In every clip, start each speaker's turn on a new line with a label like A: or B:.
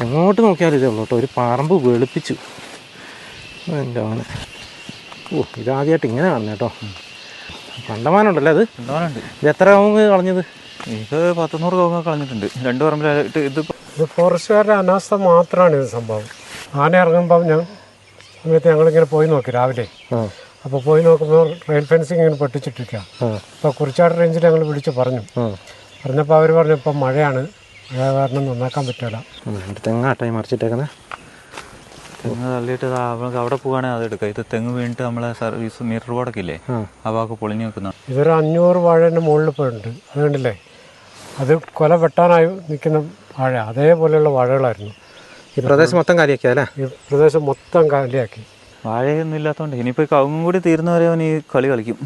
A: എങ്ങോട്ട് നോക്കിയാലും ഇതേ ഉള്ളൂ കേട്ടോ. ഒരു പറമ്പ് വെളുപ്പിച്ചു. എൻ്റെ അങ്ങനെ. ഇതാദ്യമായിട്ട് ഇങ്ങനെ കാണുന്നത് കേട്ടോ. കണ്ടമാനുണ്ടല്ലേ അത്?
B: കണ്ടമാനുണ്ട്.
A: ഇത് എത്ര കവുങ്ങ് കളഞ്ഞത്?
B: ഇത് 100 കവുങ്ങ് കളഞ്ഞിട്ടുണ്ട്. 2 പറമ്പിലായിട്ട്. ഇത്
C: ഫോറസ്റ്റുകാരുടെ അനാസ്ഥ മാത്രമാണ് ഇത് സംഭവം. ആന ഇറങ്ങുമ്പോൾ സമയത്ത് ഞങ്ങളിങ്ങനെ പോയി നോക്കി രാവിലെ. അപ്പോൾ പോയി നോക്കുമ്പോൾ റെയിൽ ഫെൻസിങ് ഇങ്ങനെ പൊട്ടിച്ചിട്ടിരിക്കുക. അപ്പോൾ കുറിച്ചാട് റേഞ്ചിൽ ഞങ്ങൾ വിളിച്ച് പറഞ്ഞപ്പോൾ അവർ പറഞ്ഞപ്പോൾ മഴയാണ്, മഴ കാരണം നന്നാക്കാൻ പറ്റില്ല.
A: തെങ്ങാട്ടായി മറിച്ചിട്ടേക്കുന്നത്.
B: തെങ്ങ് തള്ളിയിട്ട് നമുക്ക് അവിടെ പോവുകയാണെങ്കിൽ അത് എടുക്കാം. ഇത് തെങ്ങ് വീണിട്ട് നമ്മളെ സർവീസ് മീറ്റർ ബോർഡൊക്കെ ഇല്ലേ, ആ ഭാഗത്ത് പൊളിഞ്ഞു വെക്കുന്ന.
C: ഇതൊരു 500 വാഴേൻ്റെ മുകളിൽ പോയിട്ടുണ്ട്. അതുകൊണ്ടില്ലേ, അത് കൊല വെട്ടാനായി നിൽക്കുന്ന വാഴ, അതേപോലെയുള്ള വാഴകളായിരുന്നു.
A: ഈ പ്രദേശം മൊത്തം കാലിയാക്കിയല്ലേ?
C: ഈ പ്രദേശം മൊത്തം കാലിയാക്കി.
B: വാഴയൊന്നും ഇല്ലാത്തതുകൊണ്ട് ഇനിയിപ്പോൾ കവുങ്ങും കൂടി തീരുന്നവരെ അവൻ ഈ കളി കളിക്കും.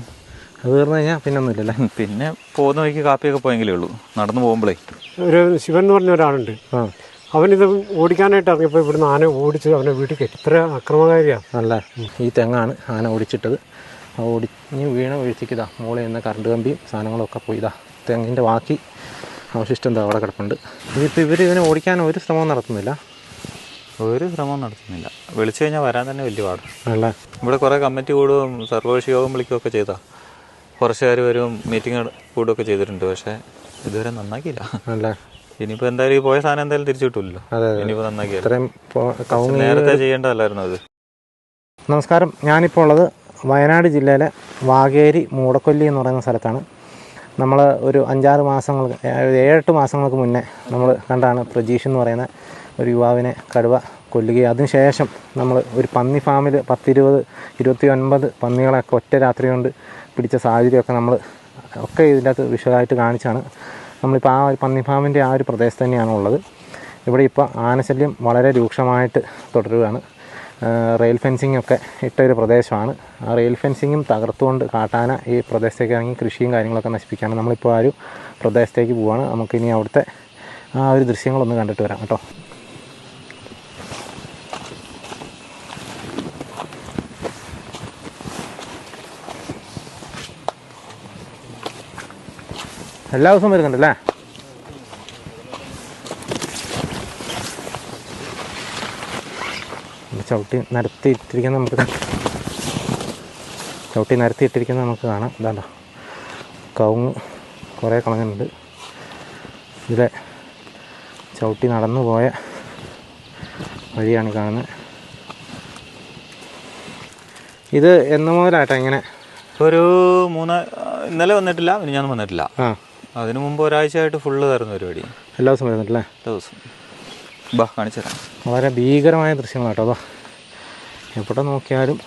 A: അത് തീർന്നു കഴിഞ്ഞാൽ പിന്നെ ഒന്നുമില്ലല്ലേ.
B: പിന്നെ പോകുന്ന വഴിക്ക് കാപ്പിയൊക്കെ പോയെങ്കിലേ ഉള്ളൂ, നടന്നു പോകുമ്പോഴേ.
C: ഒരു ശിവൻ എന്ന് പറഞ്ഞ ഒരാളുണ്ട്. അവനിത് ഓടിക്കാനായിട്ട് ഇറങ്ങിയപ്പോൾ ഇവിടുന്ന് ആന ഓടിച്ച് അവനെ വീട്ടിൽ കയറ്റി. ഇത്ര അക്രമകാരിയാണ്.
A: അല്ല, ഈ തെങ്ങാണ് ആന ഓടിച്ചിട്ടത്. ആ ഓടിഞ്ഞ് വീണ വീഴ്ചയ്ക്കിതാ മുകളിൽ നിന്ന് കറണ്ട് കമ്പിയും സാധനങ്ങളൊക്കെ പോയി. ഇതാ തെങ്ങിൻ്റെ ബാക്കി അവശിഷ്ടം എന്താ അവിടെ കിടപ്പുണ്ട്. ഇതിപ്പോൾ ഇതിനെ ഓടിക്കാൻ ഒരു ശ്രമവും നടത്തുന്നില്ല.
B: വിളിച്ചു കഴിഞ്ഞാൽ വരാൻ തന്നെ വലിയ പാട്.
A: അല്ല,
B: ഇവിടെ കുറേ കമ്മിറ്റി കൂടുകയും സർവകക്ഷി യോഗം വിളിക്കുകയൊക്കെ ചെയ്താൽ കുറച്ചുകാർ വരും, മീറ്റിംഗ് കൂടുകയൊക്കെ ചെയ്തിട്ടുണ്ട്. പക്ഷേ ഇതുവരെ നന്നാക്കിയില്ല.
A: അല്ല,
B: ഇനിയിപ്പോൾ എന്തായാലും ഈ പോയ സാധനം എന്തായാലും തിരിച്ചു കിട്ടില്ലല്ലോ. ഇനിയിപ്പോൾ നന്നാക്കിയാൽ നേരത്തെ ചെയ്യേണ്ടതല്ലായിരുന്നു അത്.
A: നമസ്കാരം, ഞാനിപ്പോൾ ഉള്ളത് വയനാട് ജില്ലയിലെ വാഗേരി മൂടക്കൊല്ലി എന്ന് പറയുന്ന സ്ഥലത്താണ്. നമ്മൾ ഒരു 5-6 മാസങ്ങൾക്ക് 7-8 മാസങ്ങൾക്ക് മുന്നേ നമ്മൾ കണ്ടാണ് പ്രജീഷ് എന്ന് പറയുന്ന ഒരു യുവാവിനെ കടുവ കൊല്ലുകയും അതിനുശേഷം നമ്മൾ ഒരു പന്നി ഫാമിൽ 10-20-29 പന്നികളൊക്കെ ഒറ്റ രാത്രി കൊണ്ട് പിടിച്ച സാഹചര്യമൊക്കെ നമ്മൾ ഒക്കെ ഇതിൻ്റെ അകത്ത് വിശദമായിട്ട് കാണിച്ചാണ്. നമ്മളിപ്പോൾ ആ ഒരു പന്നി ഫാമിൻ്റെ ആ ഒരു പ്രദേശത്ത് തന്നെയാണ് ഉള്ളത്. ഇവിടെ ഇപ്പോൾ ആനശല്യം വളരെ രൂക്ഷമായിട്ട് തുടരുകയാണ്. റെയിൽ ഫെൻസിങ് ഒക്കെ ഇട്ടൊരു പ്രദേശമാണ്. ആ റെയിൽ ഫെൻസിങ്ങും തകർത്തുകൊണ്ട് കാട്ടാന ഈ പ്രദേശത്തേക്ക് ഇറങ്ങി കൃഷിയും കാര്യങ്ങളൊക്കെ നശിപ്പിക്കുകയാണ്. നമ്മളിപ്പോൾ ആ ഒരു പ്രദേശത്തേക്ക് പോവുകയാണ്. നമുക്കിനി അവിടുത്തെ ആ ഒരു ദൃശ്യങ്ങളൊന്ന് കണ്ടിട്ട് വരാം കേട്ടോ. എല്ലാ ദിവസവും വരുന്നുണ്ടല്ലേ? ചവിട്ടി നിരത്തിയിട്ടിരിക്കുന്ന നമുക്ക് കാണാം. ഇതാണ്ടോ കവുങ്ങ് കുറേ കളഞ്ഞിട്ടുണ്ട്. ഇതിലെ ചവിട്ടി നടന്നു പോയ വഴിയാണ് കാണുന്നത്. ഇത് എന്ന് മുതലായിട്ടാ ഇങ്ങനെ?
B: ഒരു ഇന്നലെ വന്നിട്ടില്ല, ഞാൻ വന്നിട്ടില്ല. അതിനു മുമ്പ് ഒരാഴ്ചയായിട്ട് ഫുള്ള് തരുന്ന പരിപാടി.
A: എല്ലാ ദിവസവും വരുന്നുണ്ടല്ലേ?
B: എല്ലാ ദിവസവും. കാണിച്ചു തരാം.
A: വളരെ ഭീകരമായ ദൃശ്യങ്ങളാട്ടോ. അതോ എവിടെ നോക്കിയാലും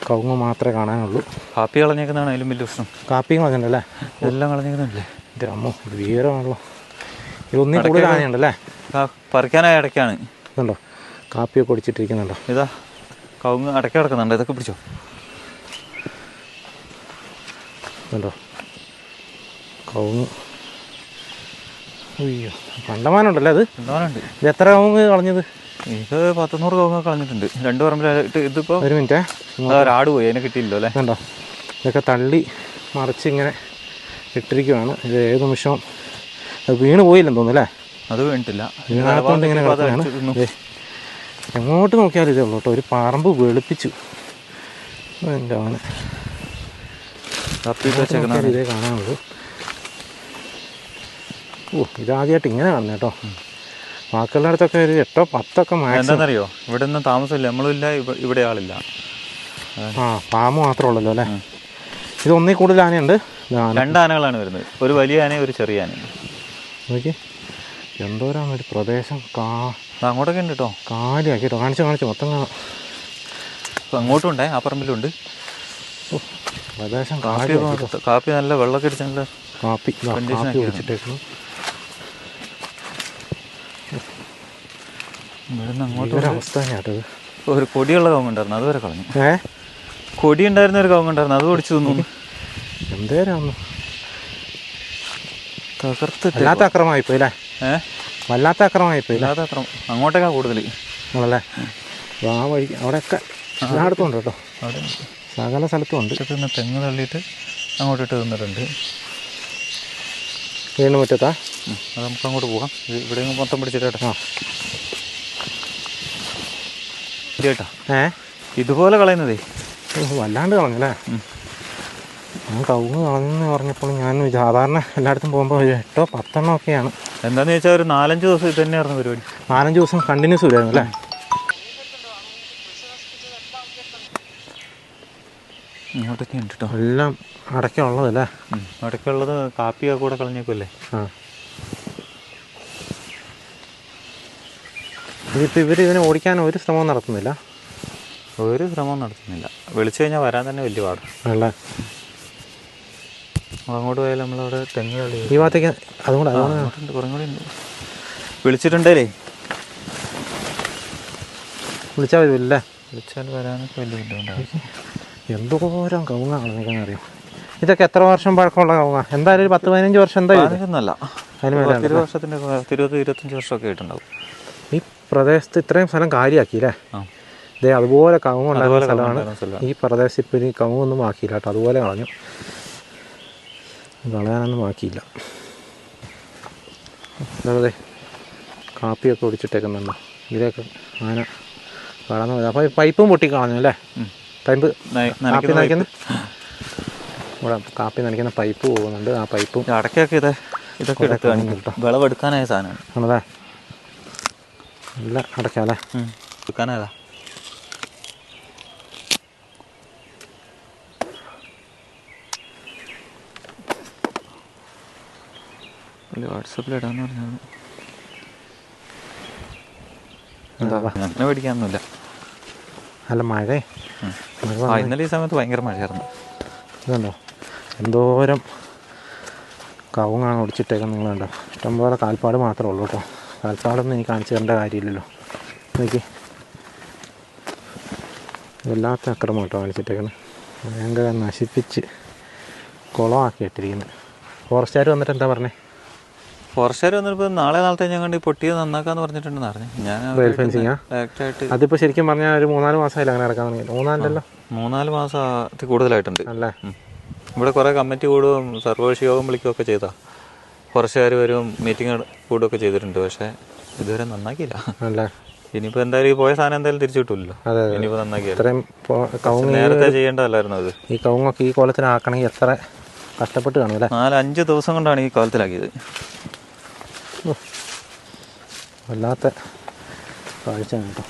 A: കവുങ്ങ് മാത്രമേ കാണാനുള്ളൂ.
B: കാപ്പി കളഞ്ഞേക്കുന്നതാണ് അതിലും വലിയ പ്രശ്നം.
A: കാപ്പിയും കളഞ്ഞിട്ടുണ്ടല്ലേ?
B: എല്ലാം കളഞ്ഞേക്കുന്നുണ്ടല്ലേ?
A: എൻ്റെ അമ്മോ, ഇത് ഭീകരമാണല്ലോ. ഇതൊന്നും കൂടുതൽ ആനയുണ്ടല്ലേ?
B: പറിക്കാനായി ഇടയ്ക്കാണ്.
A: ഇതുണ്ടോ കാപ്പിയൊക്കെ ഒടിച്ചിട്ടിരിക്കുന്നുണ്ടോ?
B: ഇതാ കവുങ്ങ് അടയ്ക്ക കിടക്കുന്നുണ്ട്. ഇതൊക്കെ പിടിച്ചോ.
A: ഇതുണ്ടോ കവുങ്ങ്. അയ്യോ, കണ്ടമാനുണ്ടല്ലേ അത്?
B: കണ്ടമാനുണ്ട്.
A: ഇത് എത്ര കവുങ്ങ് കളഞ്ഞത്?
B: ഇത് 100 കവുങ്ങ് കളഞ്ഞിട്ടുണ്ട്. 2 പറമ്പിലായിട്ട്. ഇതിപ്പോൾ
A: ഒരു മിനിറ്റ്,
B: ഒരാട് പോയി, അതിനെ കിട്ടിയില്ലോ അല്ലേ?
A: കണ്ടോ, ഇതൊക്കെ തള്ളി മറിച്ച് ഇങ്ങനെ ഇട്ടിരിക്കുവാണ്. ഇത് ഏത് നിമിഷവും അത് വീണ് പോയില്ലെന്ന് തോന്നുന്നു അല്ലേ?
B: അത് വീണിട്ടില്ല.
A: വീണാത്തോണ്ട് ഇങ്ങനെ കിടക്കുകയാണ്. എങ്ങോട്ട് നോക്കിയാലും ഇതേ ഉള്ളൂ കേട്ടോ. ഒരു പറമ്പ് വെളുപ്പിച്ചു. എൻ്റെ അങ്ങനെ ഇതേ കാണാനുള്ളൂ. ഇതാദ്യമായിട്ട് ഇങ്ങനെ കാണുന്നത് കേട്ടോ. ബാക്കിയുള്ള അടുത്തൊക്കെ ഒരു 8-10
B: എന്താണെന്നറിയോ, ഇവിടെ ഒന്നും താമസമില്ല, നമ്മളും ഇല്ല, ഇവിടെ ആളില്ല.
A: പാമ്പ് മാത്രമേ ഉള്ളല്ലോ അല്ലേ? ഇത് ഒന്നിൽ കൂടുതൽ ആനയുണ്ട്.
B: 2 ആനകളാണ് വരുന്നത്, ഒരു വലിയ ആനയും ഒരു ചെറിയ ആനയും.
A: നോക്കി എന്തോരാണ് ഒരു പ്രദേശം.
B: അങ്ങോട്ടൊക്കെ ഉണ്ട് കേട്ടോ,
A: കാലിയാക്കി കേട്ടോ. കാണിച്ചു മൊത്തം കാണാം.
B: അങ്ങോട്ടും ഉണ്ടേ, ആ പറമ്പിലുണ്ട്
A: പ്രദേശം.
B: കാപ്പി നല്ല വെള്ളമൊക്കെ അടിച്ച് നല്ല
A: കാപ്പി ഒഴിച്ചിട്ടേക്കുന്നു.
B: ഇവിടുന്ന് അങ്ങോട്ട്
A: അവസ്ഥ തന്നെയാട്ടത്.
B: ഒരു കൊടിയുള്ള കവുങ്ങുണ്ടായിരുന്നു, അതുവരെ കളഞ്ഞു. കൊടി ഉണ്ടായിരുന്ന ഒരു കവുങ്ങുണ്ടായിരുന്നു, അത് ഓടിച്ചു തിന്നു.
A: എന്തേരാന്ന്
B: തകർത്ത്.
A: വല്ലാത്ത അക്രമമായിപ്പോയി അല്ലേ? വല്ലാത്ത അക്രമമായിപ്പോയി.
B: വല്ലാത്ത അക്രമം. അങ്ങോട്ടേക്കാണ് കൂടുതൽ
A: ആണല്ലേ? ആ വഴി അവിടെയൊക്കെ എല്ലായിടത്തും ഉണ്ട് കേട്ടോ.
B: അവിടെ
A: സകല സ്ഥലത്തും ഉണ്ട്.
B: തെങ്ങ് തള്ളിയിട്ട് അങ്ങോട്ടിട്ട് തിന്നിട്ടുണ്ട്.
A: വീണ്ടും മുറ്റത്താ?
B: അത് നമുക്ക് അങ്ങോട്ട് പോകാം. ഇവിടെ മൊത്തം പിടിച്ചിട്ട്. ചേട്ടാ
A: ഏ
B: ഇതുപോലെ കളയുന്നതേ
A: വല്ലാണ്ട് കളഞ്ഞല്ലേ. ഞാൻ കവുങ്ങ് കളഞ്ഞെന്ന് പറഞ്ഞപ്പോൾ ഞാൻ സാധാരണ എല്ലായിടത്തും പോകുമ്പോൾ ഒരു 8 or 10 ഒക്കെയാണ്.
B: എന്താണെന്ന് വെച്ചാൽ ഒരു 4-5 ദിവസം ഇത് തന്നെയായിരുന്നു പരിപാടി.
A: 4-5 ദിവസം കണ്ടിന്യൂസ് വരുമായിരുന്നു അല്ലേ.
B: ഇങ്ങോട്ടൊക്കെ ഉണ്ട് കേട്ടോ.
A: എല്ലാം അടയ്ക്കുള്ളതല്ലേ.
B: അടയ്ക്കുള്ളത് കാപ്പിയൊക്കെ കൂടെ കളഞ്ഞേക്കുമല്ലേ.
A: ആ ഇതിപ്പോൾ ഇവർ ഇതിനെ ഓടിക്കാൻ ഒരു ശ്രമവും നടത്തുന്നില്ല.
B: ഒരു ശ്രമവും നടത്തുന്നില്ല. വിളിച്ചു കഴിഞ്ഞാൽ വരാൻ തന്നെ വലിയ പാട്
A: അല്ലേ.
B: അങ്ങോട്ട് പോയാലും നമ്മളവിടെ തെങ്ങ് കളി
A: ഈ ഭാഗത്തേക്ക് അതുകൊണ്ട്
B: കുറേ കൂടി ഉണ്ട്. വിളിച്ചിട്ടുണ്ടല്ലേ,
A: വിളിച്ചാൽ വരുമല്ലേ.
B: വിളിച്ചാൽ വരാനൊക്കെ വലിയ ബുദ്ധിമുട്ടാണ്.
A: എന്തോരം കവുങ്ങാണ് നിൽക്കാൻ അറിയാം. ഇതൊക്കെ എത്ര വർഷം പഴക്കമുള്ള കവുങ്ങ? എന്തായാലും ഒരു 10-15 വർഷം എന്തായാലും.
B: ഒന്നല്ല,
A: അതിന് മേലെ
B: 20-25 വർഷമൊക്കെ ആയിട്ടുണ്ടാവും.
A: ഈ പ്രദേശത്ത് ഇത്രയും സ്ഥലം കാര്യമാക്കിയില്ലേ. ഇതേ അതുപോലെ കവുങ്ങ് ഉണ്ടാകുന്ന സ്ഥലമാണ് ഈ പ്രദേശം. ഇപ്പോൾ ഈ കവുങ്ങൊന്നും ആക്കിയില്ല കേട്ടോ, അതുപോലെ കളഞ്ഞു. കളയാനൊന്നും ആക്കിയില്ല. അതെ കാപ്പിയൊക്കെ ഒടിച്ചിട്ടേക്കുന്നുണ്ടോ. ഇതിലേക്ക് ആന കടന്നു പോയത്. അപ്പോൾ പൈപ്പും പൊട്ടിക്കളഞ്ഞു അല്ലേ. പൈപ്പ് കാപ്പി നനയ്ക്കുന്ന ഇവിടെ കാപ്പി നനയ്ക്കുന്ന പൈപ്പ് പോകുന്നുണ്ട്. ആ പൈപ്പും
B: അടക്കൊക്കെ ഇതൊക്കെ എടുത്ത് കാണിക്കും കേട്ടോ. വിളവെടുക്കാനായ സാധനമാണ്
A: ആണല്ലേ. നല്ല അടയ്ക്കാം അല്ലേ.
B: എടുക്കാനായതാ. വാട്സപ്പിൽ ഇടാന്ന് പറഞ്ഞത് അങ്ങനെ പേടിക്കാനൊന്നുമില്ല.
A: നല്ല മഴ.
B: ഇന്നലെ ഈ സമയത്ത് ഭയങ്കര മഴയായിരുന്നു.
A: ഇതുണ്ടോ എന്തോരം കവുങ്ങാണ് ഒടിച്ചിട്ടേക്കുന്നത്. നിങ്ങൾ കണ്ടോ. ഇഷ്ടംപോലെ കാൽപ്പാട് മാത്രമേ ഉള്ളൂ കേട്ടോ. കാൽപ്പാടൊന്നും എനിക്ക് കാണിച്ചു തരേണ്ട കാര്യമില്ലല്ലോ. നോക്കി വല്ലാത്ത അക്രമം കേട്ടോ കാണിച്ചിട്ടേക്കുന്നത്. ഭയങ്കര നശിപ്പിച്ച് കുളമാക്കി ഇട്ടിരിക്കുന്നത്. ഫോറസ്റ്റുകാർ വന്നിട്ട് എന്താ പറഞ്ഞേ?
B: ഫോറസ്റ്റുകാർ വന്നിപ്പോൾ നാളത്തെ ഞാൻ കണ്ട് പൊട്ടിയത് നന്നാക്കാന്ന് പറഞ്ഞിട്ടുണ്ടെന്ന് പറഞ്ഞു. ഞാൻ
A: റെയിൽ ഫെൻസിങ്ങാ അതിപ്പോൾ ശരിക്കും പറഞ്ഞാൽ ഒരു 3-4 മാസമായില്ല അങ്ങനെ നടക്കാൻ തുടങ്ങി.
B: 3-4 മാസത്തിൽ കൂടുതലായിട്ടുണ്ട്
A: അല്ലേ.
B: ഇവിടെ കുറേ കമ്മിറ്റി കൂടുകയും സർവകക്ഷി യോഗം വിളിക്കുകയൊക്കെ ചെയ്താൽ ഫോറസ്റ്റുകാർ വരും, മീറ്റിംഗ് കൂടുകയൊക്കെ ചെയ്തിട്ടുണ്ട്. പക്ഷേ ഇതുവരെ നന്നാക്കിയില്ല അല്ലേ. ഇനിയിപ്പോൾ എന്തായാലും ഈ പോയ സാധനം എന്തായാലും തിരിച്ചു കിട്ടില്ലല്ലോ. ഇനിയിപ്പോൾ നന്നാക്കിയാൽ നേരത്തെ ചെയ്യേണ്ടതല്ലായിരുന്നു അത്.
A: ഈ കവുങ്ങൊക്കെ ഈ കോലത്തിലാക്കണമെങ്കിൽ എത്ര കഷ്ടപ്പെട്ട് കാണും അല്ലേ.
B: 4-5 ദിവസം കൊണ്ടാണ് ഈ കോലത്തിലാക്കിയത്.
A: വല്ലാത്ത കാഴ്ച കേട്ടോ.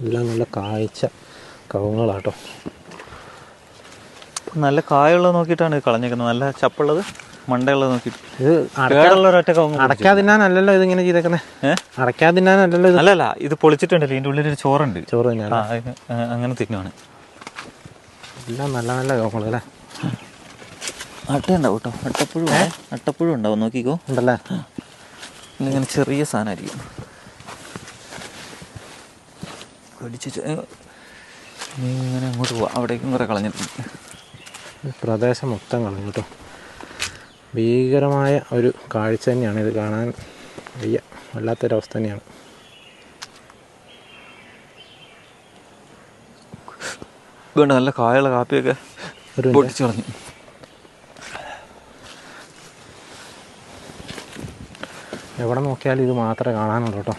A: എല്ലാം നല്ല കാഴ്ച കവുങ്ങുകളാട്ടോ.
B: നല്ല കായുള്ളത് നോക്കിയിട്ടാണ് കളഞ്ഞേക്കുന്നത്. നല്ല ചപ്പുള്ളത് മണ്ടയുള്ളത് നോക്കിയിട്ട്.
A: ഇത് അടയ്ക്കാതിന്നാനല്ലല്ലോ ഇതിങ്ങനെ ചെയ്തേക്കുന്നത്. അടയ്ക്കാതിന്നാനല്ലല്ലോ ഇത്.
B: അല്ലല്ല, ഇത് പൊളിച്ചിട്ടുണ്ടല്ലോ. ഇതിൻ്റെ ഉള്ളിലൊരു ചോറുണ്ട്.
A: ചോറ് തന്നെയാണ്.
B: അങ്ങനെ തിന്നുവാണ്.
A: എല്ലാം നല്ല നല്ല കവുങ്ങുകൾ അല്ലേ.
B: അട്ടയുണ്ടാവും കേട്ടോ. അട്ടപ്പുഴും ഉണ്ടാവും. നോക്കിക്കോ.
A: ഉണ്ടല്ലേ.
B: ഇങ്ങനെ ചെറിയ സാധനമായിരിക്കും. ഇങ്ങനെ അങ്ങോട്ട് പോവാം. അവിടേക്കും കുറേ കളഞ്ഞിട്ടുണ്ട്.
A: പ്രദേശം മൊത്തം കളഞ്ഞു കേട്ടോ. ഭീകരമായ ഒരു കാഴ്ച തന്നെയാണ് ഇത്. കാണാൻ വയ്യ. വല്ലാത്തൊരവസ്ഥ തന്നെയാണ്.
B: വേണ്ട നല്ല കായുള്ള കാപ്പിയൊക്കെ പൊട്ടിച്ച് കളഞ്ഞു.
A: എവിടെ നോക്കിയാലും ഇത് മാത്രമേ കാണാനുള്ളൂ കേട്ടോ.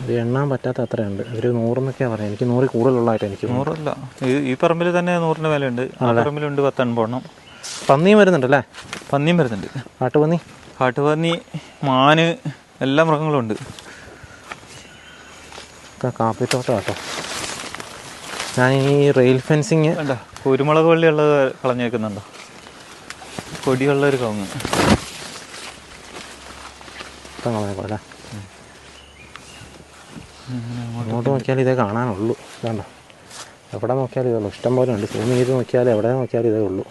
A: ഇത് എണ്ണാൻ പറ്റാത്ത അത്രയുണ്ട്. ഒരു 100 എന്നൊക്കെയാണ് പറയുന്നത്. എനിക്ക് 100 കൂടുതലുള്ളതായിട്ട് എനിക്ക്
B: 100 അല്ല. ഈ പറമ്പിൽ തന്നെ 100-ന് വിലയുണ്ട്. ആ പറമ്പിലുണ്ട് 10-50 എണ്ണം.
A: പന്നിയും വരുന്നുണ്ടല്ലേ.
B: പന്നിയും വരുന്നുണ്ട്.
A: കാട്ടുപന്നി,
B: മാന്, എല്ലാ മൃഗങ്ങളും ഉണ്ട്.
A: കാപ്പിത്തോട്ടം കേട്ടോ. ഞാൻ ഈ റെയിൽ ഫെൻസിങ്
B: വേണ്ട കുരുമുളക് വള്ളിയുള്ളത് കളഞ്ഞേക്കുന്നുണ്ടോ. കൊടിയുള്ള ഒരു കവുങ്ങ്
A: കളഞ്ഞേക്കോല്ലേ. അങ്ങോട്ട് നോക്കിയാൽ ഇതേ കാണാനുള്ളൂ. വേണ്ട എവിടെ നോക്കിയാലും ഇതേ ഉള്ളൂ. ഇഷ്ടം പോലെ ഉണ്ട്. സൂം ചെയ്ത് നോക്കിയാലും എവിടെ നോക്കിയാലും ഇതേ ഉള്ളൂ.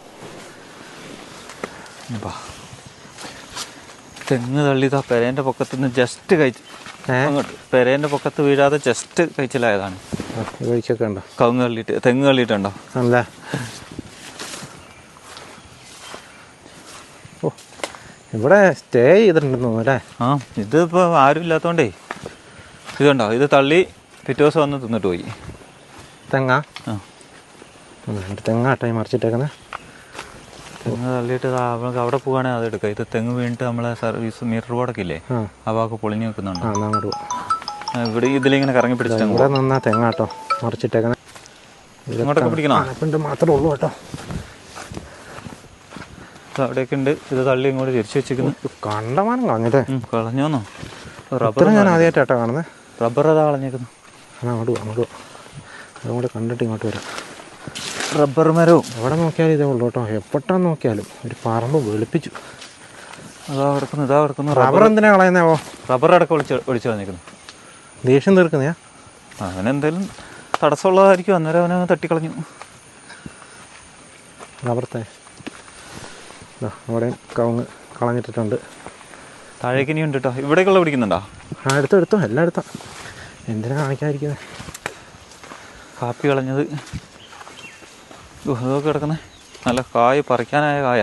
B: തെങ്ങ് തള്ളിയതാ പെരേൻ്റെ പൊക്കത്ത് നിന്ന് ജസ്റ്റ് കഴിച്ച് അങ്ങോട്ട് പെരേൻ്റെ പൊക്കത്ത് വീഴാതെ ജസ്റ്റ് കഴിച്ചിലായതാണ്.
A: ഒഴിച്ചൊക്കെ ഉണ്ടോ.
B: കവുങ്ങ് തള്ളിയിട്ട് തെങ്ങ് തള്ളിയിട്ടുണ്ടോ.
A: അല്ലേ. ഓ ഇവിടെ സ്റ്റേ ചെയ്തിട്ടുണ്ടെന്ന് തോന്നുന്നു അല്ലേ.
B: ഇതിപ്പോൾ ആരും ഇല്ലാത്തതുകൊണ്ടേ ഇതുണ്ടോ. ഇത് തള്ളി പിറ്റേ ദിവസം വന്ന് തിന്നിട്ട് പോയി.
A: തെങ്ങാട്ടോ ഈ മറിച്ചിട്ടേക്കുന്നത്.
B: തെങ്ങ് തള്ളിയിട്ട് നമുക്ക് അവിടെ പോവുകയാണെങ്കിൽ അത് എടുക്കാം. ഇത് തെങ്ങ് വീണിട്ട് നമ്മളെ സർവീസ് മീറ്റർ ബോർഡൊക്കെ ഇല്ലേ, ആ ഭാഗമൊക്കെ പൊളിഞ്ഞ് വെക്കുന്നുണ്ട്. ഇവിടെ ഇതിലിങ്ങനെ കറങ്ങി പിടിച്ചിട്ട്
A: ഇവിടെ നിന്നാ തെങ്ങാട്ടോ മറിച്ചിട്ടേക്കണേ.
B: ഇങ്ങോട്ടൊക്കെ പിടിക്കണം
A: മാത്രമേ ഉള്ളൂ കേട്ടോ.
B: അവിടെയൊക്കെ ഉണ്ട്. ഇത് തള്ളി ഇങ്ങോട്ട് തിരിച്ചു വെച്ചിരിക്കുന്നു.
A: കണ്ടമാനം കളഞ്ഞിട്ടേ.
B: കളഞ്ഞോന്നോ?
A: റബ്ബർ ഞാൻ ആദ്യമായിട്ടാട്ടോ കാണുന്നത്.
B: റബ്ബർ അതാ കളഞ്ഞേക്കുന്നു.
A: അങ്ങോട്ട് അതും കൂടെ കണ്ടിട്ട് ഇങ്ങോട്ട് വരാം.
B: റബ്ബർ മരവും
A: എവിടെ നോക്കിയാലും ഇതേ ഉള്ളൂ കേട്ടോ. എപ്പോഴാണ് നോക്കിയാലും ഒരു പറമ്പ് വെളുപ്പിച്ചു.
B: ഇതാ കിടക്കുന്നു.
A: റബ്ബർ എന്തിനാ കളയുന്നേവോ?
B: റബ്ബർ അടക്കം ഒളിച്ചു കളഞ്ഞേക്കുന്നു.
A: ദേഷ്യം തീർക്കുന്നയാ?
B: അവനെന്തായാലും തടസ്സമുള്ളതായിരിക്കും, അന്നേരം അവനെ തട്ടിക്കളഞ്ഞു.
A: റബ്ബർത്തെ അവിടെ കവുങ്ങ് കളഞ്ഞിട്ടിട്ടുണ്ട്.
B: താഴേക്ക് ഇനി ഉണ്ട് കേട്ടോ. ഇവിടേക്കുള്ള പിടിക്കുന്നുണ്ടോ?
A: എടുത്തോ എല്ലാം എടുത്തോ. എന്തിനാ കാണിക്കാതിരിക്കുന്നത്?
B: കാപ്പി കളഞ്ഞത് അതൊക്കെ കിടക്കുന്നത്. നല്ല കായ് പറിക്കാനായ കായ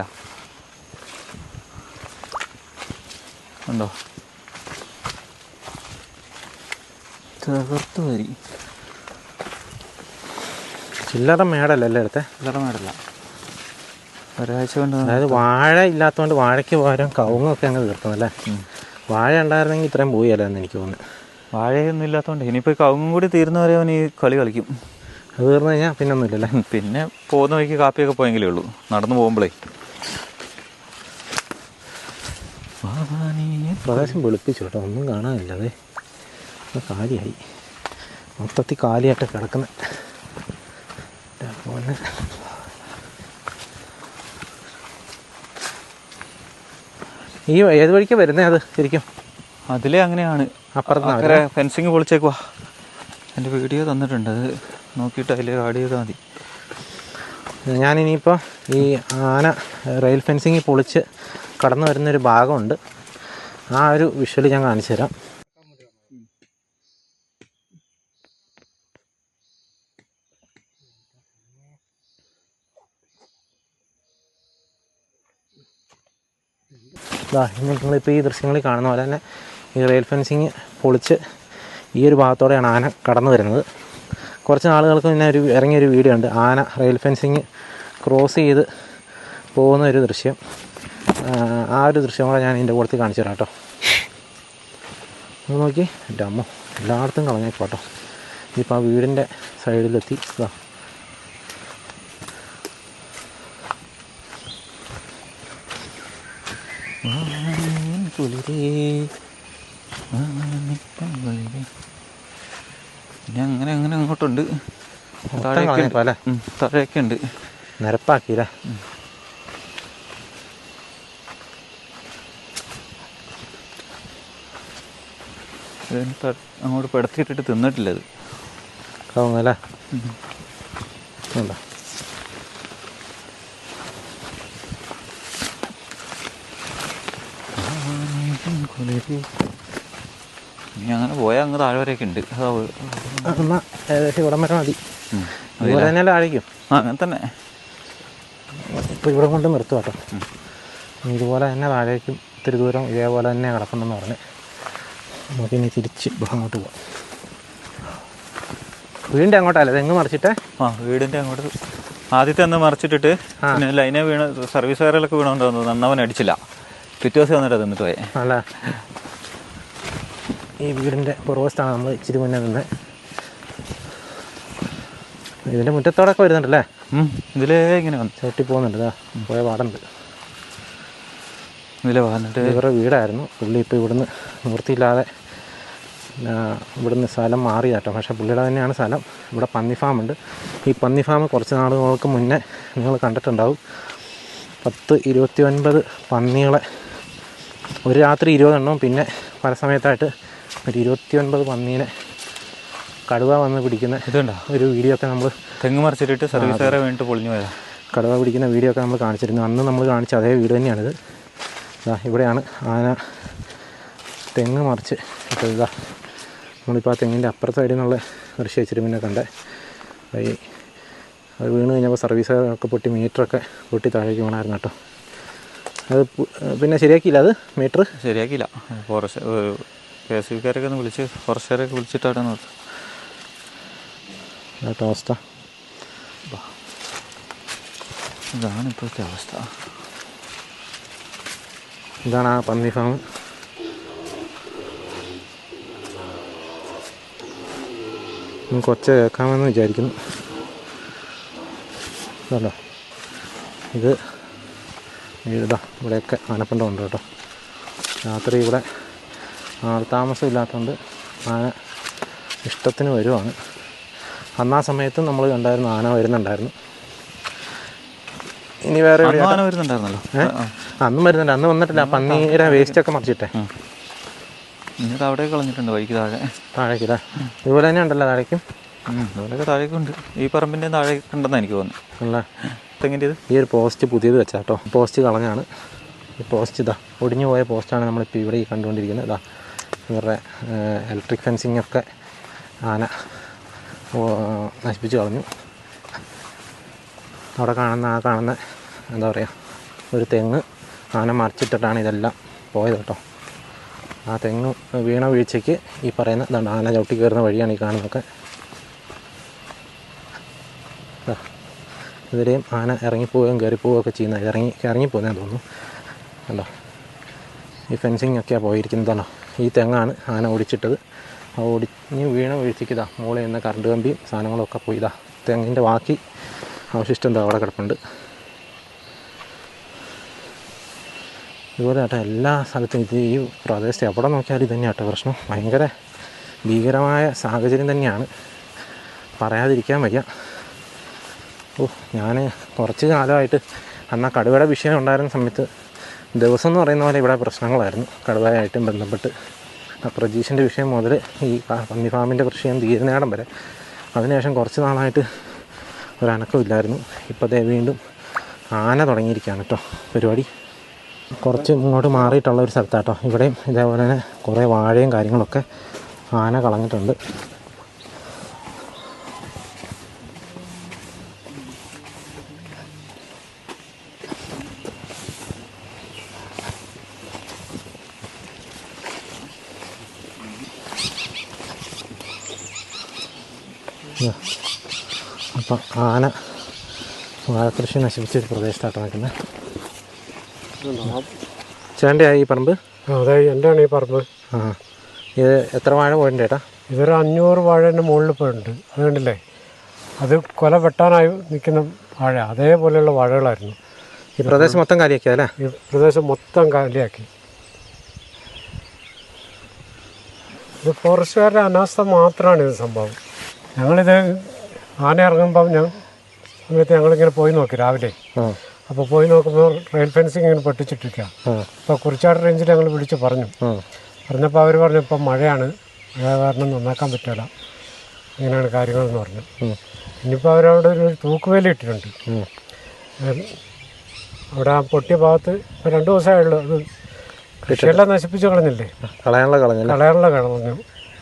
B: ഉണ്ടോ? തകർത്ത് വരി.
A: ചില്ലറ മേടല്ലേ എടുത്തേ?
B: ചില്ലറ മേടല്ല, ഒരാഴ്ച കൊണ്ട്.
A: അതായത് വാഴ ഇല്ലാത്തതുകൊണ്ട് വാഴയ്ക്ക് പകരം കവുങ്ങൊക്കെ അങ്ങ് തീർക്കുന്നല്ലേ. വാഴ ഉണ്ടായിരുന്നെങ്കിൽ ഇത്രയും പോയല്ലാന്ന് എനിക്ക് തോന്നുന്നു.
B: വാഴയൊന്നും ഇല്ലാത്തതുകൊണ്ട് ഇനിയിപ്പോൾ കവുങ്ങും കൂടി തീർന്നവരെ അവൻ ഈ കളി കളിക്കും.
A: അത് തീർന്നു കഴിഞ്ഞാൽ പിന്നെ ഒന്നുമില്ലല്ലേ.
B: പിന്നെ പോകുന്ന വഴിക്ക് കാപ്പിയൊക്കെ പോയെങ്കിലേ ഉള്ളൂ, നടന്നു പോകുമ്പോഴേ.
A: പ്രദേശം വെളുപ്പിച്ചു കേട്ടോ, ഒന്നും കാണാനില്ല. അതെ കാലിയായി, മൊത്തത്തിൽ കാലിയായിട്ട് കിടക്കുന്ന. ഈ ഏത് വഴിക്കാണ് വരുന്നത് അത് ശരിക്കും?
B: അതിലേ അങ്ങനെയാണ്.
A: അപ്പുറത്ത്
B: ഫെൻസിങ് പൊളിച്ചേക്കുവാ. എൻ്റെ വീഡിയോ തന്നിട്ടുണ്ട്, അത് നോക്കിയിട്ട് അതിൽ ആഡ് ചെയ്താൽ മതി.
A: ഞാനിനിയിപ്പോൾ ഈ ആന റെയിൽ ഫെൻസിങ് പൊളിച്ച് കടന്നു വരുന്നൊരു ഭാഗമുണ്ട്. ആ ഒരു വിഷ്വൽ ഞാൻ കാണിച്ചു തരാം. നിങ്ങളിപ്പോൾ ഈ ദൃശ്യങ്ങളിൽ കാണുന്ന പോലെ തന്നെ ഈ റെയിൽ ഫെൻസിങ് പൊളിച്ച് ഈ ഒരു ഭാഗത്തോടെയാണ് ആന കടന്നു വരുന്നത്. കുറച്ച് നാളുകൾക്ക് മുന്നേ ഇറങ്ങിയൊരു വീഡിയോ ഉണ്ട്, ആന റെയിൽ ഫെൻസിങ് ക്രോസ് ചെയ്ത് പോകുന്ന ഒരു ദൃശ്യം. ആ ഒരു ദൃശ്യം കൂടെ ഞാൻ ഇതിൻ്റെ കൂട്ടത്തിൽ കാണിച്ചു തരാം കേട്ടോ. നോക്കി എൻ്റെ അമ്മ എല്ലായിടത്തും കളഞ്ഞേക്കോട്ടോ. ഇപ്പോൾ ആ വീടിൻ്റെ സൈഡിലെത്തി. ഇതാ
B: പിന്നെ അങ്ങനെ അങ്ങോട്ടുണ്ട്.
A: താഴെ
B: താഴെയൊക്കെ ഉണ്ട്,
A: നിരപ്പാക്കിയില്ലേ.
B: അങ്ങോട്ട് പെടത്തിയിട്ടിട്ട് തിന്നിട്ടില്ല അത്
A: കവുങ്ങല്ലേ. എന്താ
B: ഇനി അങ്ങനെ പോയാൽ അങ്ങ് താഴെ വരെയൊക്കെ ഉണ്ട്.
A: എന്നാൽ ഏകദേശം ഇവിടം വരെ മതി. അതുപോലെ തന്നെ ആയിരിക്കും.
B: അങ്ങനെ തന്നെ
A: ഇപ്പോൾ ഇവിടെ കൊണ്ട് നിർത്തും കേട്ടോ. ഇതുപോലെ തന്നെ താഴേക്കും ഇത്തിരി ദൂരം ഇതേപോലെ തന്നെ കിടക്കുന്നെന്ന് പറഞ്ഞ് നമുക്കിനി തിരിച്ച് അങ്ങോട്ട് പോകാം. വീടിൻ്റെ അങ്ങോട്ടല്ലേ തെങ്ങ് മറിച്ചിട്ട്?
B: വീടിൻ്റെ അങ്ങോട്ട് ആദ്യത്തെ അന്ന് മറിച്ചിട്ടിട്ട് പിന്നെ ലൈനെ വീണ് സർവീസ് വയറിലൊക്കെ വീണോണ്ടോ നന്നവൻ അടിച്ചില്ല. പിറ്റേ ദിവസം വന്നിട്ട് തിന്നിട്ട് പോയേ.
A: അല്ല, ഈ വീടിൻ്റെ പുറവശത്താണ് നമ്മൾ ഇച്ചിരി മുന്നേ നിന്ന്. ഇതിൻ്റെ മുറ്റത്തോടൊക്കെ വരുന്നുണ്ടല്ലേ?
B: ഇതിലേ ഇങ്ങനെ വന്നു
A: ചവിട്ടി പോകുന്നുണ്ട്. ഇതാ പോയ പാടുണ്ട്.
B: ഇതിലെ വന്നിട്ട്
A: ഇവരുടെ വീടായിരുന്നു. പുള്ളി ഇപ്പോൾ ഇവിടുന്ന് നിവൃത്തിയില്ലാതെ ഇവിടുന്ന് സ്ഥലം മാറിയാട്ടോ. പക്ഷേ പുള്ളിയുടെ തന്നെയാണ് സ്ഥലം. ഇവിടെ പന്നി ഫാമുണ്ട്. ഈ പന്നി ഫാം കുറച്ച് നാളുകൾക്ക് മുന്നേ നിങ്ങൾ കണ്ടിട്ടുണ്ടാവും. 29 പന്നികളെ, ഒരു രാത്രി 20 എണ്ണവും പിന്നെ പല സമയത്തായിട്ട് ഒരു 29 പന്നീനെ കടുവ വന്ന് പിടിക്കുന്ന
B: ഇതുണ്ടോ
A: ഒരു വീഡിയോ ഒക്കെ നമ്മൾ
B: തെങ്ങ് മറിച്ചിട്ട് സർവീസ് വയറെ വീണിട്ട് പൊളിഞ്ഞു പോയതാണ്.
A: കടുവ പിടിക്കുന്ന വീഡിയോ ഒക്കെ നമ്മൾ കാണിച്ചിരുന്നു. അന്ന് നമ്മൾ കാണിച്ച അതേ വീട് തന്നെയാണിത്. ഇവിടെയാണ് ആന തെങ്ങ് മറിച്ച് ഇപ്പോൾ ഇതാ നമ്മളിപ്പോൾ ആ തെങ്ങിൻ്റെ അപ്പുറത്തെ സൈഡിൽ നിന്നുള്ള ദൃശ്യം വെച്ചിട്ട് പിന്നെ കണ്ടേ. ഈ അത് വീണ് കഴിഞ്ഞപ്പോൾ സർവീസ് ഒക്കെ പൊട്ടി മീറ്ററൊക്കെ പൊട്ടി താഴേക്ക് വീണായിരുന്നു കേട്ടോ. അത് പിന്നെ ശരിയാക്കിയില്ല, അത് മീറ്റർ
B: ശരിയാക്കിയില്ല. ഫോറസ്റ്റ് KSBക്കാരൊക്കെ ഒന്ന് വിളിച്ച് ഫോറസ്റ്റുകാരൊക്കെ വിളിച്ചിട്ടാണ് നോക്കുക
A: കേട്ടോ അവസ്ഥ.
B: ഇതാണ് ഇപ്പോഴത്തെ അവസ്ഥ.
A: ഇതാണ് ആ പന്നി ഫാം. കുറച്ച് കേൾക്കാമെന്ന് വിചാരിക്കുന്നു. ഇതല്ലോ, ഇത് ഇതാ ഇവിടെയൊക്കെ ആനപ്പിണ്ടമുണ്ട് കേട്ടോ. രാത്രി ഇവിടെ ആൾതാമസം ഇല്ലാത്തതുകൊണ്ട് ആന ഇഷ്ടത്തിന് വരുവാണ്. അന്നാ സമയത്തും നമ്മൾ കണ്ടായിരുന്നു, ആന വരുന്നുണ്ടായിരുന്നു. ഇനി വേറെ
B: ആന വരുന്നുണ്ടായിരുന്നല്ലോ.
A: അന്നും വരുന്നുണ്ട്. അന്ന് വന്നിട്ടില്ല, പന്നീരെ വേസ്റ്റൊക്കെ മറിച്ചിട്ടേ.
B: എന്നിട്ട് അവിടെ കളഞ്ഞിട്ടുണ്ട് വഴിക്ക്
A: താഴേക്കില്ല. ഇതുപോലെ തന്നെ ഉണ്ടല്ലോ താഴേക്കും.
B: അതുപോലെയൊക്കെ താഴേക്കുണ്ട്. ഈ പറമ്പിൻ്റെ താഴെ ഉണ്ടെന്നാണ് എനിക്ക് തോന്നുന്നു.
A: അല്ല,
B: തെങ്ങിൻ്റെ
A: ഈ ഒരു പോസ്റ്റ് പുതിയത് വെച്ചാൽ കേട്ടോ. പോസ്റ്റ് കളഞ്ഞാണ്. ഈ പോസ്റ്റ് ഇതാ ഒടിഞ്ഞു പോയ പോസ്റ്റാണ് നമ്മളിപ്പോൾ ഇവിടെ ഈ കണ്ടുകൊണ്ടിരിക്കുന്നത്. ഇതാ ഇവരുടെ ഇലക്ട്രിക് ഫെൻസിങ്ങൊക്കെ ആന നശിപ്പിച്ച് കളഞ്ഞു. അവിടെ കാണുന്ന എന്താ പറയുക, ഒരു തെങ്ങ് ആന മറിച്ചിട്ടിട്ടാണ് ഇതെല്ലാം പോയത് കേട്ടോ. ആ തെങ്ങ് വീണ വീഴ്ചയ്ക്ക് ഈ പറയുന്ന ഇതാണ് ആന ചവിട്ടി കയറുന്ന വഴിയാണ് ഈ കാണുന്നതൊക്കെ. ഇതുവരെയും ആന ഇറങ്ങിപ്പോവുകയും കയറിപ്പോവുകയൊക്കെ ചെയ്യുന്നത്. ഇറങ്ങിപ്പോകുന്നതെന്ന് തോന്നുന്നു. കണ്ടോ, ഈ ഫെൻസിങ്ങൊക്കെയാണ് പോയിരിക്കുന്നതാണോ. ഈ തെങ്ങാണ് ആന ഓടിച്ചിട്ടത്. ആ ഒടിഞ്ഞ് വീണ വീഴ്ചയ്ക്ക് ഇതാ മുകളിൽ നിന്ന് കറണ്ട് കമ്പിയും സാധനങ്ങളൊക്കെ പോയി. ഇതാ തെങ്ങിൻ്റെ ബാക്കി അവശിഷ്ടം എന്താ അവിടെ കിടപ്പുണ്ട്. ഇതുപോലെ കേട്ടോ എല്ലാ സ്ഥലത്തും ഇത് ഈ പ്രദേശത്ത് എവിടെ നോക്കിയാലും ഇത് തന്നെയാണ് കേട്ടോ പ്രശ്നം. ഭയങ്കര ഭീകരമായ സാഹചര്യം തന്നെയാണ്, പറയാതിരിക്കാൻ വയ്യ. ഞാൻ കുറച്ച് കാലമായിട്ട് അന്ന് കടുവയുടെ വിഷയം ഉണ്ടായിരുന്ന സമയത്ത് ദിവസം എന്ന് പറയുന്ന പോലെ ഇവിടെ പ്രശ്നങ്ങളായിരുന്നു കടുവയായിട്ടും ബന്ധപ്പെട്ട്. ആ പ്രജീഷിൻ്റെ വിഷയം മുതൽ ഈ പന്നി ഫാമിൻ്റെ വിഷയം തീരുന്നേടം വരെ. അതിനുശേഷം കുറച്ച് നാളായിട്ട് ഒരനക്കമില്ലായിരുന്നു. ഇപ്പോൾ ദേ വീണ്ടും ആന തുടങ്ങിയിരിക്കുകയാണ് കേട്ടോ പരിപാടി. കുറച്ച് ഇങ്ങോട്ട് മാറിയിട്ടുള്ള ഒരു സ്ഥലത്താട്ടോ. ഇവിടെയും ഇതേപോലെ തന്നെ കുറേ വാഴയും കാര്യങ്ങളൊക്കെ ആന കളഞ്ഞിട്ടുണ്ട്. അപ്പം ആന വാഴക്കൃഷി നശിപ്പിച്ചൊരു പ്രദേശത്തായിട്ട് നിൽക്കുന്നത്. ചേട്ടൻ്റെയായി ഈ പറമ്പ്?
C: അതെ, എൻ്റെയാണ് ഈ പറമ്പ്.
A: ആ, ഇത് എത്ര വാഴ പോയിട്ടുണ്ട് ചേട്ടാ?
C: ഇതൊരു 500 വാഴേൻ്റെ മുകളിൽ പോയിട്ടുണ്ട്. അത് കണ്ടില്ലേ, അത് കൊല വെട്ടാനായി നിൽക്കുന്ന വാഴ, അതേപോലെയുള്ള വാഴകളായിരുന്നു.
A: ഈ പ്രദേശം മൊത്തം കാലിയാക്കി അല്ലേ?
C: ഈ പ്രദേശം മൊത്തം കാലിയാക്കി. ഇത് ഫോറസ്റ്റുകാരുടെ അനാസ്ഥ മാത്രമാണ് ഇത് സംഭവം. ഞങ്ങളിത് ആന ഇറങ്ങുമ്പം സമയത്ത് ഞങ്ങളിങ്ങനെ പോയി നോക്കി രാവിലെ. അപ്പോൾ പോയി നോക്കുമ്പോൾ റെയിൽ ഫെൻസിങ് ഇങ്ങനെ പൊട്ടിച്ചിട്ടിരിക്കുക. അപ്പോൾ കുറിച്ചാട് റേഞ്ചിൽ ഞങ്ങൾ വിളിച്ച് പറഞ്ഞപ്പോൾ അവർ പറഞ്ഞു ഇപ്പം മഴയാണ്, മഴ കാരണം നന്നാക്കാൻ പറ്റില്ല, ഇങ്ങനെയാണ് കാര്യങ്ങളെന്ന് പറഞ്ഞു. ഇനിയിപ്പോൾ അവരവിടെ ഒരു തൂക്കുവേലി ഇട്ടിട്ടുണ്ട്. അവിടെ ആ പൊട്ടിയ ഭാഗത്ത് ഇപ്പോൾ 2 ദിവസമായുള്ളൂ. അത് കൃഷിയെല്ലാം നശിപ്പിച്ച് കളഞ്ഞില്ലേ, കളയാനുള്ള കളഞ്ഞു.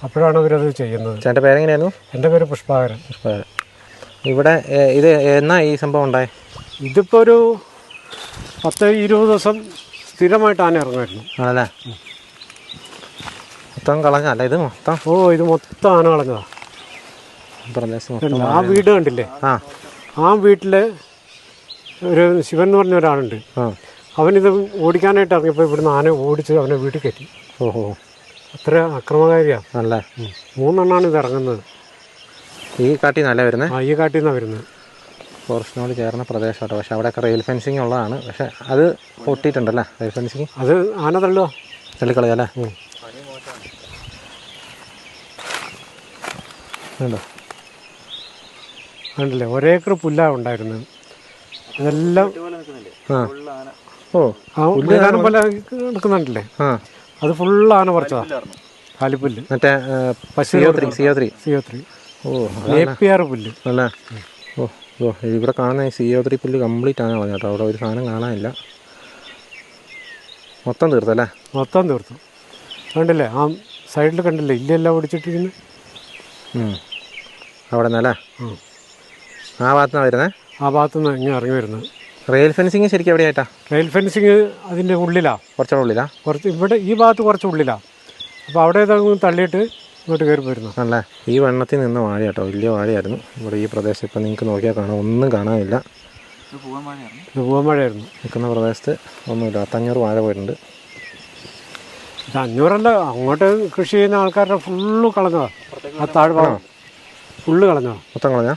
C: അപ്പോഴാണ് അവരത് ചെയ്യുന്നത്.
A: ചേട്ടൻ്റെ പേരെങ്ങനെയായിരുന്നു?
C: എൻ്റെ പേര് പുഷ്പാകരൻ.
A: ഇവിടെ ഇത് എന്നാ ഈ സംഭവം ഉണ്ടായി?
C: ഇതിപ്പോൾ ഒരു 10-20 ദിവസം സ്ഥിരമായിട്ട് ആന ഇറങ്ങുമായിരുന്നു.
A: ആണല്ലേ? മൊത്തം കളഞ്ഞല്ല ഇത് മൊത്തം?
C: ഇത് മൊത്തം ആന കളഞ്ഞതാ. ആ വീട് കണ്ടില്ലേ, ആ വീട്ടിൽ ഒരു ശിവൻ എന്ന് പറഞ്ഞ ഒരാളുണ്ട്. അവനിത് ഓടിക്കാനായിട്ട് ഇറങ്ങിയപ്പോൾ ഇവിടുന്ന് ആന ഓടിച്ച് അവനെ വീട്ടിൽ കയറ്റി. അത്ര അക്രമകാരിയാണ്. അല്ലേ? 3 എണ്ണമാണ് ഇത് ഇറങ്ങുന്നത്.
A: ഈ കാട്ടിൽ നിന്നല്ല വരുന്നത്?
C: ഈ കാട്ടിൽ നിന്നാണ് വരുന്നത്.
A: ഫോറസ്റ്റിനോട് ചേർന്ന പ്രദേശമാട്ടോ. പക്ഷെ അവിടെയൊക്കെ റെയിൽ ഫെൻസിങ് ഉള്ളതാണ്. പക്ഷെ അത് പൊട്ടിയിട്ടുണ്ടല്ലേ റെയിൽ ഫെൻസിങ്?
C: അത് ആന
A: തള്ളിക്കളയല്ലേ?
C: കണ്ടില്ലേ, 1 ഏക്കർ പുല്ലാണ് ഉണ്ടായിരുന്നത്. അതെല്ലാം മൈതാനം പോലെ എടുക്കുന്നുണ്ടല്ലേ, അത് ഫുള്ള് ആന പറിച്ചതാണ്. കാലിപ്പുല്ല്,
A: മറ്റേ
C: CO3 APR പുല്ല്
A: അല്ലേ? ഇവിടെ കാണുന്ന ഈ CO3 പുല്ല് കംപ്ലീറ്റ് ആണ് കേട്ടോ. അവിടെ ഒരു സാധനം കാണാനില്ല. മൊത്തം തീർത്തല്ലേ?
C: മൊത്തം തീർത്തു. കണ്ടില്ലേ, ആ സൈഡിൽ കണ്ടില്ലേ ഇല്ലെല്ലാം ഓടിച്ചിട്ടിരിക്കുന്നു.
A: അവിടെ നിന്നല്ലേ? ആ ഭാഗത്തുനിന്നാണ് വരുന്നത്?
C: ആ ഭാഗത്തുനിന്ന് ഇങ്ങനെ ഇറങ്ങി വരുന്നത്.
A: റെയിൽ ഫെൻസിങ് ശരിക്കും എവിടെയായിട്ടാ?
C: റെയിൽ ഫെൻസിങ് അതിൻ്റെ ഉള്ളിലാണ്,
A: കുറച്ചുകൂടെ ഉള്ളിലാ?
C: ഇവിടെ ഈ ഭാഗത്ത് കുറച്ച് ഉള്ളിലാണ്. അപ്പോൾ അവിടെ തള്ളിയിട്ട് ഇങ്ങോട്ട് കയറി പോയിരുന്നു.
A: അല്ലേ? ഈ വണ്ണത്തിൽ നിന്ന് വാഴ കേട്ടോ, വലിയ വാഴയായിരുന്നു ഇവിടെ ഈ പ്രദേശം. ഇപ്പം നിങ്ങൾക്ക് നോക്കിയാൽ കാണാം, ഒന്നും കാണാനില്ല.
C: ഇത് പൂവമഴയായിരുന്നു.
A: നിൽക്കുന്ന പ്രദേശത്ത് ഒന്നുമില്ല. 500 വാഴ പോയിട്ടുണ്ട്.
C: ഇത് 500 അങ്ങോട്ട് കൃഷി ചെയ്യുന്ന ആൾക്കാരുടെ ഫുള്ള് കളഞ്ഞതാ. ആ താഴ്ഭാഗം ഫുള്ള് കളഞ്ഞതാ.
A: മൊത്തം കളഞ്ഞാ?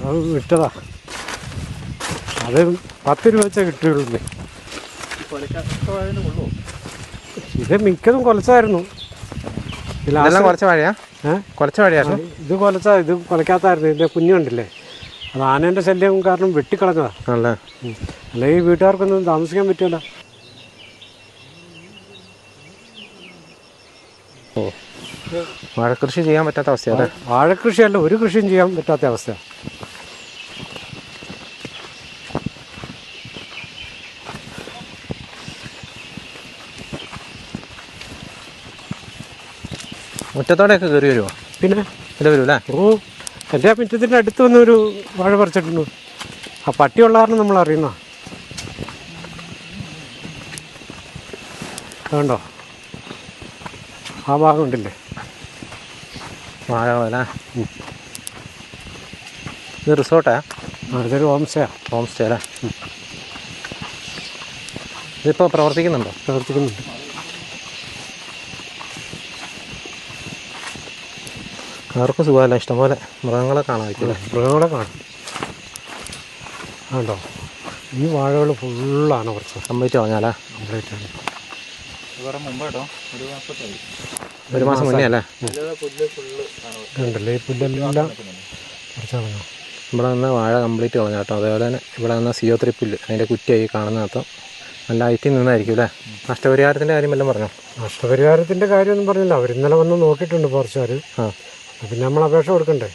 C: അത് വിട്ടതാ. അത് 10 രൂപ വെച്ചാൽ കിട്ടുകയുള്ളൂ. ഇത് മിക്കതും കൊലച്ചായിരുന്നു.
A: കുറച്ച് വഴിയാ കുറച്ച് വഴിയായിരുന്നു.
C: ഇത് കൊലച്ച, ഇത് കൊലക്കാത്തായിരുന്നു. ഇതിൻ്റെ കുഞ്ഞു കണ്ടില്ലേ, അത് ആനേൻ്റെ ശല്യം കാരണം വെട്ടിക്കളഞ്ഞതാ. അല്ലെങ്കിൽ വീട്ടുകാർക്കൊന്നും താമസിക്കാൻ പറ്റുമല്ലോ.
A: ഓ, വാഴക്കൃഷി ചെയ്യാൻ പറ്റാത്ത അവസ്ഥയല്ലേ?
C: വാഴക്കൃഷിയല്ല, ഒരു കൃഷിയും ചെയ്യാൻ പറ്റാത്ത അവസ്ഥ.
A: മുറ്റത്തോടെയൊക്കെ കയറി വരുമോ?
C: പിന്നെ
A: ഇത് വരുമല്ലേ?
C: ഓ, എൻ്റെ ആ മുറ്റത്തിൻ്റെ അടുത്ത് വന്നൊരു വാഴ പറിച്ചിട്ടുണ്ട്. ആ പട്ടിയുള്ള കാരണം നമ്മൾ അറിയുന്ന അതുകൊണ്ടോ ആ ഭാഗം ഉണ്ടല്ലേ
A: വാഴകളല്ലേ? ഇത് റിസോർട്ടാ?
C: ഇതൊരു ഹോം സ്റ്റേ
A: അല്ലേ? ഇതിപ്പോൾ പ്രവർത്തിക്കുന്നുണ്ടോ?
C: പ്രവർത്തിക്കുന്നുണ്ട്.
A: അവർക്ക് സുഖമല്ല, ഇഷ്ടംപോലെ മൃഗങ്ങളെ കാണാൻ പറ്റില്ലേ?
C: മൃഗങ്ങളെ കാണും. ആണ്ടോ ഈ വാഴകൾ ഫുള്ളാണ് കുറച്ച്
A: കംപ്ലീറ്റ് കളഞ്ഞാലേ?
C: കംപ്ലീറ്റ് ആണ്.
A: ഒരു മാസം മുന്നേ അല്ലേ?
C: ഉണ്ടല്ലേ ഈ പുല്ലെല്ലാം കുറച്ച് കളഞ്ഞു.
A: ഇവിടെ നിന്ന് വാഴ കംപ്ലീറ്റ് കളഞ്ഞു കേട്ടോ. അതേപോലെ തന്നെ ഇവിടെ നിന്ന് CO3 പുല്ല്, അതിൻ്റെ കുറ്റിയായി കാണുന്നർത്ഥം നല്ല ഐറ്റിൽ നിന്നായിരിക്കും അല്ലേ? നഷ്ടപരിഹാരത്തിൻ്റെ കാര്യം വല്ലതും പറഞ്ഞോ?
C: നഷ്ടപരിഹാരത്തിൻ്റെ കാര്യമൊന്നും പറഞ്ഞില്ല. അവർ ഇന്നലെ വന്ന് നോക്കിയിട്ടുണ്ട് ഫോറസ്റ്റുകാർ. പിന്നെ നമ്മൾ അപേക്ഷ കൊടുക്കണ്ടേ?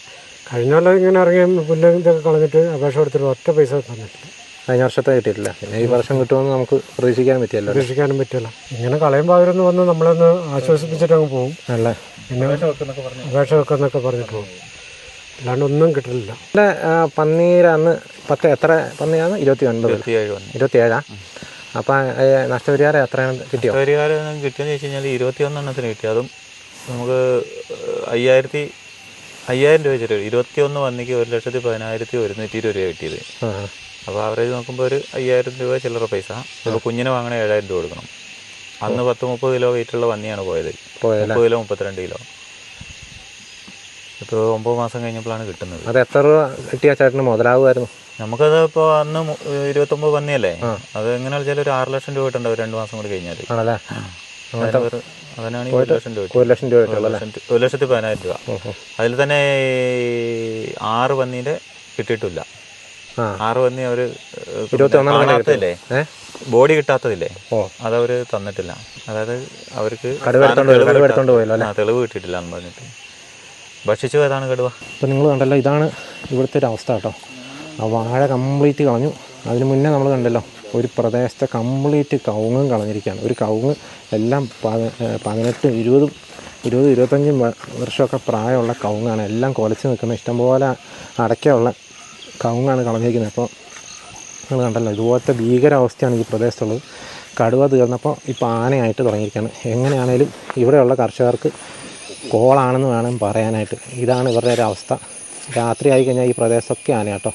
C: കഴിഞ്ഞ കൊല്ലം ഇങ്ങനെ ഇറങ്ങിയ പുല്ല് ഇതൊക്കെ കളഞ്ഞിട്ട് അപേക്ഷ കൊടുത്തിട്ട് ഒറ്റ പൈസ തന്നിട്ടില്ല.
A: കഴിഞ്ഞ വർഷത്തെ കിട്ടിയിട്ടില്ല. പിന്നെ ഈ വർഷം കിട്ടുമെന്ന് നമുക്ക് പ്രതീക്ഷിക്കാൻ പറ്റിയല്ലോ.
C: പ്രതീക്ഷിക്കാനും പറ്റില്ല. ഇങ്ങനെ കളയുമ്പോൾ അവരൊന്ന് വന്ന് നമ്മളൊന്ന് ആശ്വസിപ്പിച്ചിട്ട് അങ്ങ് പോകും.
A: അല്ലേ?
C: പിന്നെ അപേക്ഷ വെക്കുന്നൊക്കെ പറഞ്ഞിട്ട് പോകും. അല്ലാണ്ട് ഒന്നും കിട്ടില്ല.
A: പന്നീരന്ന് എത്ര പന്നിയാണ്? 27. അപ്പം നഷ്ടപരിഹാരം എത്രയാണ് കിട്ടിയോ?
B: നഷ്ടപരിഹാരം കിട്ടിയെന്ന് വെച്ച് കഴിഞ്ഞാൽ 21 എണ്ണത്തിന് കിട്ടി. അതും നമുക്ക് 5,000 രൂപ വെച്ചിട്ട് 21 പന്നിക്ക് 1,10,120 രൂപ കിട്ടിയത്. അപ്പോൾ ആവറേജ് നോക്കുമ്പോൾ ഒരു 5,000 രൂപ ചില്ലറ പൈസ. ഇപ്പോൾ കുഞ്ഞിനെ വാങ്ങണേ 7,000 രൂപ കൊടുക്കണം. അന്ന് 10-30 കിലോ വെയിറ്റുള്ള പന്നിയാണ് പോയത്. 30 കിലോ 32 കിലോ. ഇപ്പോൾ 9 മാസം കഴിഞ്ഞപ്പോഴാണ് കിട്ടുന്നത്.
A: അത് എത്ര രൂപ കിട്ടിയ ചേട്ടന് മുതലാവുമായിരുന്നു?
B: നമുക്കത് ഇപ്പോൾ അന്ന് 29 പന്നിയല്ലേ, അത് എങ്ങനെ വെച്ചാൽ ഒരു 6 ലക്ഷം രൂപ കിട്ടുണ്ടാവും 2 മാസം കൂടി കഴിഞ്ഞാൽ.
A: ആണല്ലേ?
B: അതിനാണ് 1 ലക്ഷം രൂപ.
A: 1,10,000
B: രൂപ. അതിൽ തന്നെ 6 പന്നീൻ്റെ കിട്ടിയിട്ടില്ല. 6 പന്നി അവർ കാണാത്തതില്ലേ, ബോഡി കിട്ടാത്തതില്ലേ, അതവർ തന്നിട്ടില്ല. അതായത് അവർക്ക് തെളിവ് കിട്ടിയിട്ടില്ല എന്ന് പറഞ്ഞിട്ട് ഭക്ഷിച്ചു പോയതാണ് കടുവ.
A: അപ്പോൾ നിങ്ങൾ കണ്ടല്ലോ, ഇതാണ് ഇവിടുത്തെ ഒരു അവസ്ഥ കേട്ടോ. ആ വാഴ കംപ്ലീറ്റ് കളഞ്ഞു. അതിന് മുന്നേ നമ്മൾ കണ്ടല്ലോ, ഒരു പ്രദേശത്തെ കംപ്ലീറ്റ് കവുങ്ങും കളഞ്ഞിരിക്കുകയാണ്. ഒരു കവുങ്ങ് എല്ലാം 18, 20, 25 വർഷമൊക്കെ പ്രായമുള്ള കവുങ്ങാണ്. എല്ലാം കുലച്ച് നിൽക്കുന്ന ഇഷ്ടംപോലെ അടയ്ക്കുള്ള കവുങ്ങാണ് കളഞ്ഞിരിക്കുന്നത്. അപ്പോൾ നിങ്ങൾ കണ്ടല്ലോ, ഇതുപോലത്തെ ഭീകരാവസ്ഥയാണ് ഈ പ്രദേശത്തുള്ളത്. കടുവ തീർന്നപ്പോൾ ഇപ്പോൾ ആനയായിട്ട് തുടങ്ങിയിരിക്കുകയാണ്. എങ്ങനെയാണേലും ഇവിടെയുള്ള കർഷകർക്ക് കോളാണെന്ന് വേണം പറയാനായിട്ട്. ഇതാണ് ഇവരുടെ ഒരു അവസ്ഥ. രാത്രി ആയി കഴിഞ്ഞാൽ ഈ പ്രദേശമൊക്കെ ആന കേട്ടോ.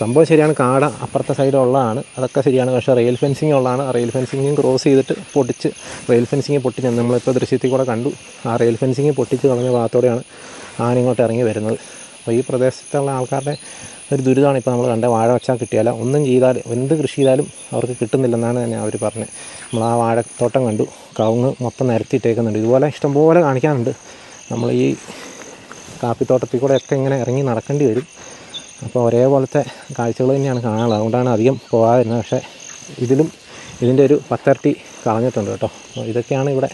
A: സംഭവം ശരിയാണ്, കാട അപ്പുറത്തെ സൈഡുള്ളതാണ്, അതൊക്കെ ശരിയാണ്. പക്ഷേ റെയിൽ ഫെൻസിങ് ഉള്ളതാണ്. റെയിൽ ഫെൻസിങ്ങും ക്രോസ് ചെയ്തിട്ട് പൊട്ടിച്ച്, റെയിൽ ഫെൻസിങ് പൊട്ടിച്ച് നമ്മളിപ്പോൾ ദൃശ്യത്തിൽ കൂടെ കണ്ടു. ആ റെയിൽ ഫെൻസിങ് പൊട്ടിച്ച് കളഞ്ഞ ഭാഗത്തോടെയാണ് ആന ഇങ്ങോട്ട് ഇറങ്ങി വരുന്നത്. അപ്പോൾ ഈ പ്രദേശത്തുള്ള ആൾക്കാരുടെ ഒരു ദുരിതമാണ് ഇപ്പോൾ നമ്മൾ കണ്ട. വാഴ വെച്ചാൽ കിട്ടിയാൽ ഒന്നും ചെയ്താൽ, എന്ത് കൃഷി ചെയ്താലും അവർക്ക് കിട്ടുന്നില്ലെന്നാണ് തന്നെ അവർ പറഞ്ഞത്. നമ്മൾ ആ വാഴത്തോട്ടം കണ്ടു, കവുങ്ങ് മൊത്തം നിരത്തിയിട്ടേക്കുന്നുണ്ട്. ഇതുപോലെ ഇഷ്ടംപോലെ കാണിക്കാനുണ്ട്. നമ്മൾ ഈ കാപ്പിത്തോട്ടത്തിൽ കൂടെയൊക്കെ ഇങ്ങനെ ഇറങ്ങി നടക്കേണ്ടി വരും. അപ്പോൾ ഒരേപോലത്തെ കാഴ്ചകൾ തന്നെയാണ് കാണാനുള്ളത്. അതുകൊണ്ടാണ് അധികം പോകാതിരുന്നത്. പക്ഷേ ഇതിൻ്റെ ഒരു 10 ഇരട്ടി കളഞ്ഞിട്ടുണ്ട് കേട്ടോ. ഇതൊക്കെയാണ് ഇവിടെ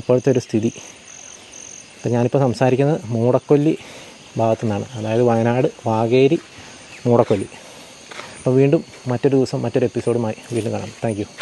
A: ഇപ്പോഴത്തെ ഒരു സ്ഥിതി. അപ്പോൾ ഞാനിപ്പോൾ സംസാരിക്കുന്നത് മൂടക്കൊല്ലി ഭാഗത്തു നിന്നാണ്, അതായത് വയനാട് വാകേരി മൂടക്കൊല്ലി. അപ്പോൾ വീണ്ടും മറ്റൊരു ദിവസം മറ്റൊരു എപ്പിസോഡുമായി വീണ്ടും കാണാം. Thank you.